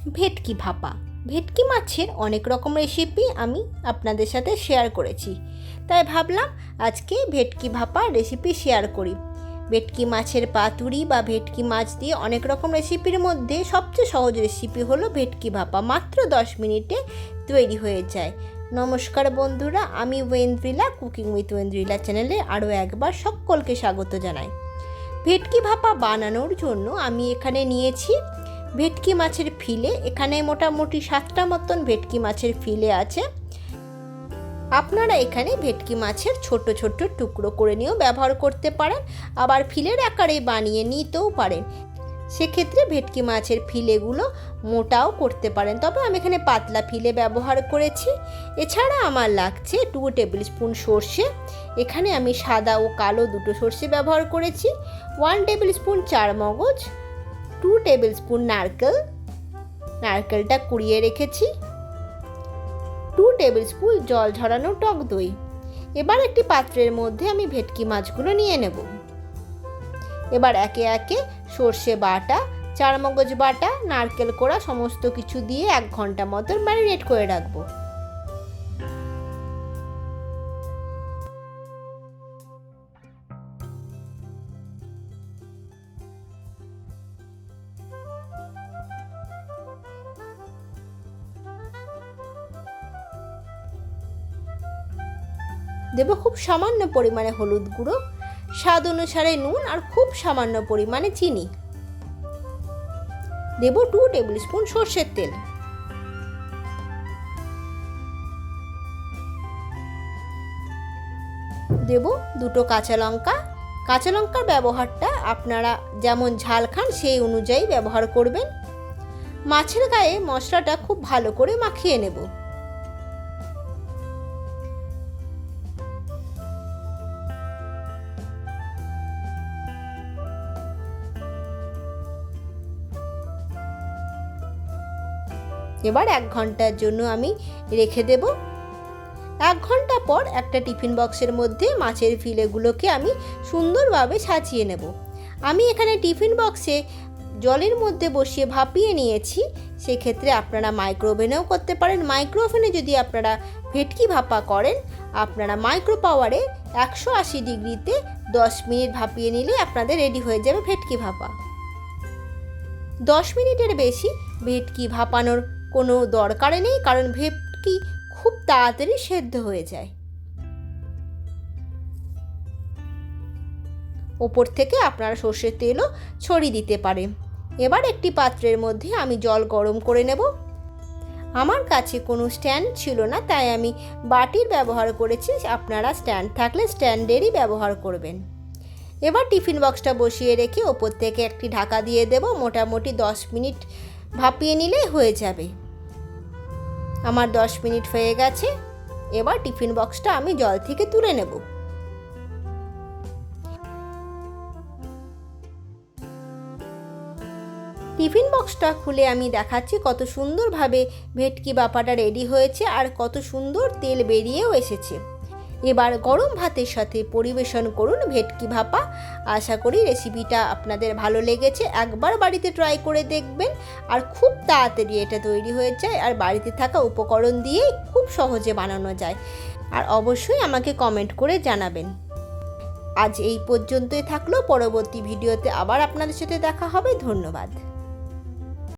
ভেটকি ভাপা। ভেটকি মাছের অনেক রকম রেসিপি আমি আপনাদের সাথে শেয়ার করেছি, তাই ভাবলাম আজকে ভেটকি ভাপা রেসিপি শেয়ার করি। ভেটকি মাছের পাতুরি বা ভেটকি মাছ দিয়ে অনেক রকম রেসিপির মধ্যে সবচেয়ে সহজ রেসিপি হলো ভেটকি ভাপা। মাত্র 10 মিনিটে তৈরি হয়ে যায়। নমস্কার বন্ধুরা, আমি ওয়েন্দ্রিলা, কুকিং উইথ ওয়েন্দ্রিলা চ্যানেলে আরও একবার সকলকে স্বাগত জানাই। ভেটকি ভাপা বানানোর জন্য আমি এখানে নিয়েছি ভেটকি মাছের ফিলে। এখানে মোটামুটি 7টা মতন ভেটকি মাছের ফিলে আছে। আপনারা এখানে ভেটকি মাছের ছোট ছোট টুকরো করে নিয়েও ব্যবহার করতে পারেন, আবার ফিলের আকারে বানিয়ে নিতেও পারেন। সেক্ষেত্রে ভেটকি মাছের ফিলেগুলো মোটাও করতে পারেন, তবে আমি এখানে পাতলা ফিলে ব্যবহার করেছি। এছাড়া আমার লাগছে 2 টেবিল স্পুন সর্ষে। এখানে আমি সাদা ও কালো দুটো সর্ষে ব্যবহার করেছি। 1 টেবিল স্পুন চারমগজ, 2 টেবিল স্পুন নারকেলটা কুড়িয়ে রেখেছি, 2 টেবিল স্পুন জল ঝরানো টক দই। এবার একটি পাত্রের মধ্যে আমি ভেটকি মাছগুলো নিয়ে নেব। এবার একে একে সর্ষে বাটা, চারমগজ বাটা, নারকেল কোড়া সমস্ত কিছু দিয়ে 1 ঘন্টা মতন ম্যারিনেট করে রাখবো। দেব খুব সামান্য পরিমাণে হলুদ গুঁড়ো, স্বাদ অনুসারে নুন আর খুব সামান্য পরিমাণে চিনি। দেব 2 টেবিল স্পুন সর্ষের তেল। দেব 2টো কাঁচা লঙ্কা। কাঁচা লঙ্কার ব্যবহারটা আপনারা যেমন ঝাল খান সেই অনুযায়ী ব্যবহার করবেন। মাছের গায়ে মশলাটা খুব ভালো করে মাখিয়ে নেব। এবার 1 ঘন্টার জন্য আমি রেখে দেব। 1 ঘন্টা পর একটা টিফিন বক্সের মধ্যে মাছের ফিলেগুলোকে আমি সুন্দরভাবে সাজিয়ে নেব। আমি এখানে টিফিন বক্সে জলের মধ্যে বসিয়ে ভাপিয়ে নিয়েছি। সেক্ষেত্রে আপনারা মাইক্রো ওভেনেও করতে পারেন। মাইক্রো ওভেনে যদি আপনারা ভেটকি ভাপা করেন, আপনারা মাইক্রো পাওয়ারে 180 ডিগ্রিতে 10 মিনিট ভাপিয়ে নিলে আপনাদের রেডি হয়ে যাবে ভেটকি ভাপা। 10 মিনিটের বেশি ভেটকি ভাপানোর কোনো দরকার নেই, কারণ ভেটকি খুব তাড়াতাড়ি সেদ্ধ হয়ে যায়। ওপর থেকে আপনারা সর্ষের তেলও ছড়িয়ে দিতে পারেন। এবার একটি পাত্রের মধ্যে আমি জল গরম করে নেব। আমার কাছে কোনো স্ট্যান্ড ছিল না, তাই আমি বাটির ব্যবহার করেছি। আপনারা স্ট্যান্ড থাকলে স্ট্যান্ডেরই ব্যবহার করবেন। এবার টিফিন বক্সটা বসিয়ে রেখে ওপর থেকে একটি ঢাকা দিয়ে দেব। মোটামুটি 10 মিনিট ভাপিয়ে নিলে হয়ে যাবে। আমার 10 মিনিট হয়ে গেছে। এবার টিফিন বক্সটা আমি জল থেকে তুলে নেব। টিফিন বক্সটা খুলে আমি দেখাচ্ছি কত সুন্দরভাবে ভেটকি ভাপাটা রেডি হয়েছে আর কত সুন্দর তেল বেরিয়েও এসেছে। এবার গরম ভাতের সাথে পরিবেশন করুন ভেটকি ভাপা। আশা করি রেসিপিটা আপনাদের ভালো লেগেছে। একবার বাড়িতে ট্রাই করে দেখবেন, আর খুব তাড়াতাড়ি এটা তৈরি হয়ে যায়, আর বাড়িতে থাকা উপকরণ দিয়েই খুব সহজে বানানো যায়। আর অবশ্যই আমাকে কমেন্ট করে জানাবেন। আজ এই পর্যন্তই থাকলো। পরবর্তী ভিডিওতে আবার আপনাদের সাথে দেখা হবে। ধন্যবাদ।